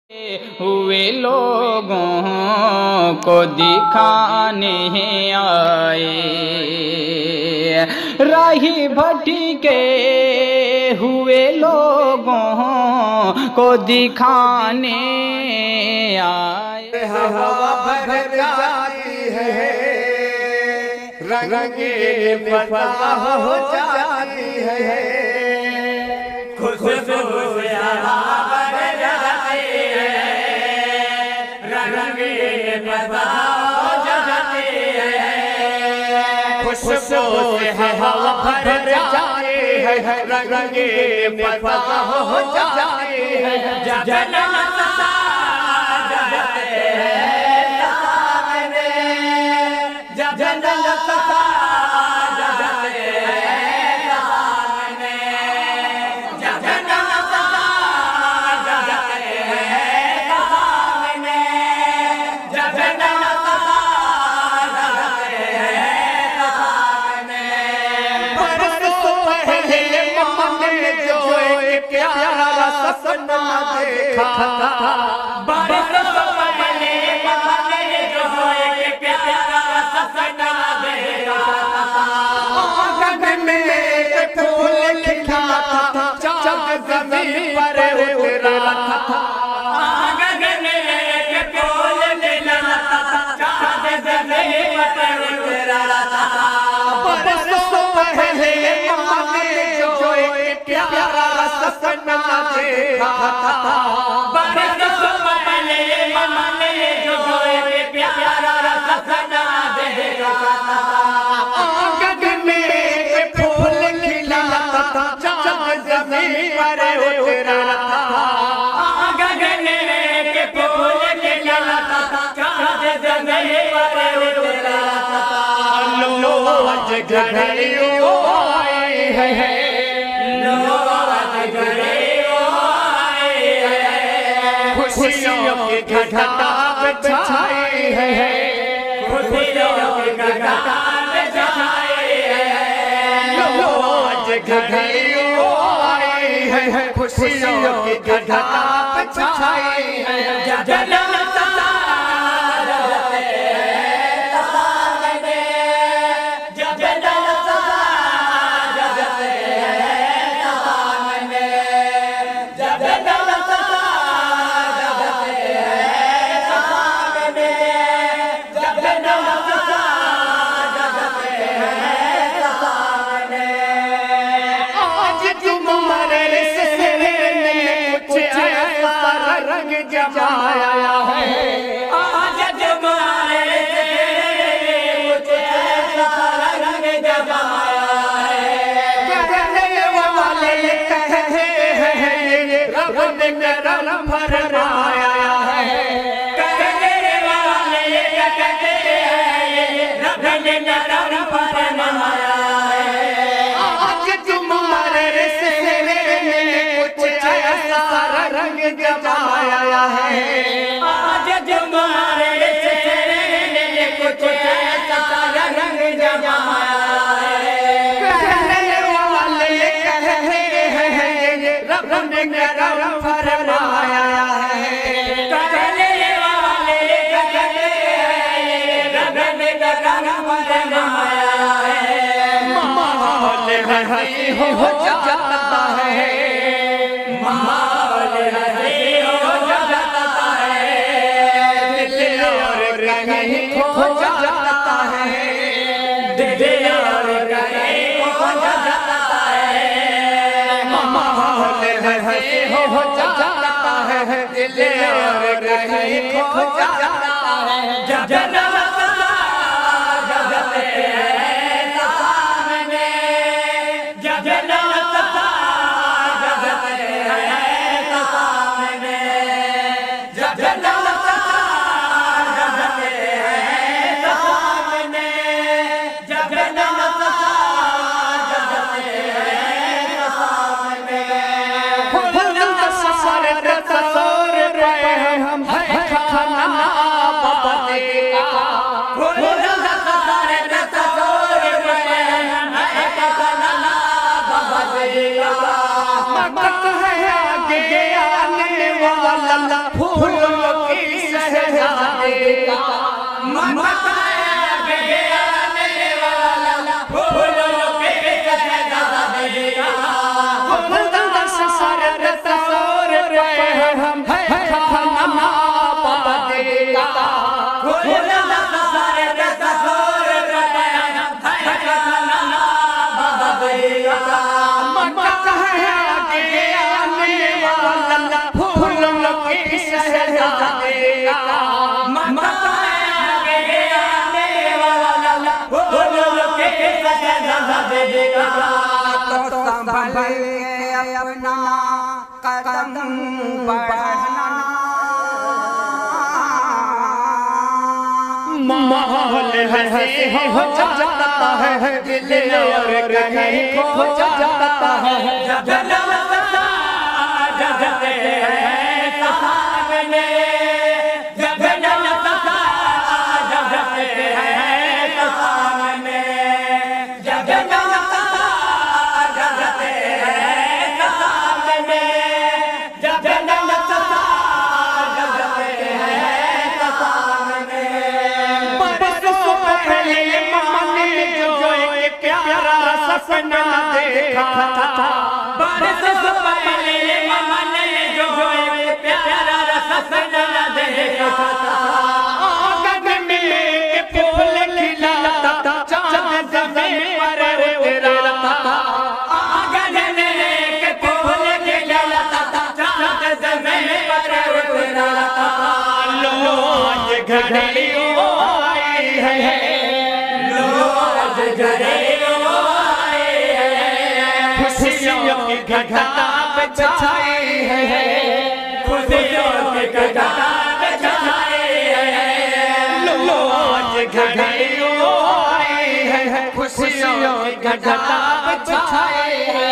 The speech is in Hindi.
हुए लोगों को दिखाने आए, राही भटके हुए लोगों को दिखाने आए। हवा भर जाती है, रंगीन फजा हो जाती है, खुशबू से हवा भर जाती है, रंगीन फजा हो जाती है, खुशबू से हवा भर जाती है, रंगीन फजा हो जाती है। सपना देखा था, बरसों पहले मैंने जो एक प्यारा सपना देखा था, आंगन में एक फूल खिला था, चाँद ज़मीन पर उतरा था, आंगन में एक फूल खिला था, चाँद ज़मीन पर उतरा था, बरसों पहले मैंने जो एक प्यारा सपना देखा था, बरसों पहले मैंने जो एक प्यारा सपना देखा था, आंगन में एक फूल खिला था, चाँद ज़मीन पर उतरा था, आंगन में एक फूल खिला था, चाँद ज़मीन पर उतरा था। लो आज घड़ियों आई है, खुशियों की घटा बिछाई है, खुशियों की घटा बिछाई है, लो आज घड़ियों आई है, खुशियों की घटा बिछाई है। रंग जमाया है, आज तुम्हारे कुछ ऐसा रंग जमाया है, कहने वाले कहते हैं रब ने करम फरमाया है, कहने वाले कहते हैं रब ने करम फरमाया है, आज तुम्हारे कुछ ऐसा रंग जमाया है, आज तुम्हारे चेहरे ने कुछ ऐसा रंग जमाया है, कहने वाले कहते हैं रब ने करम फरमाया है, कहने वाले कहते हैं रब ने करम फरमाया है, माहौल हंसी हो जाता है, माहौल हंसी हो जाता है, दिल और कहीं खो जाता है, दिल और कहीं खो जाता है, माहौल हंसी हो जाता है, दिल और कहीं खो जाता है। हम खाना मक्का के आने वाला फूलों के शहजादे का, मक्का के आने वाला फूलों के शहजादे का। तो संभल के अपना कदम बढ़ाना, माहौल हंसी हो जाता है, दिल और कहीं खो जाता है। जब जगते हैं सामने, जब जगते हैं सामने, जब जगते हैं सामने, जब सपना देखा था, बरसों पहले मैंने जो एक प्यारा सपना देखा था। आंगन में फूल खिलाता था, चाँद ज़मीन पर उतरता था। आंगन में फूल खिलाता था, चाँद ज़मीन पर उतरता था। लो आज घड़ियों आई है, लो आज घड़ियों की घटा बिछाई है, खुशियों की घटा बिछाई है। लो आज घड़ियों आई है, खुशियों की घटा बिछाई है।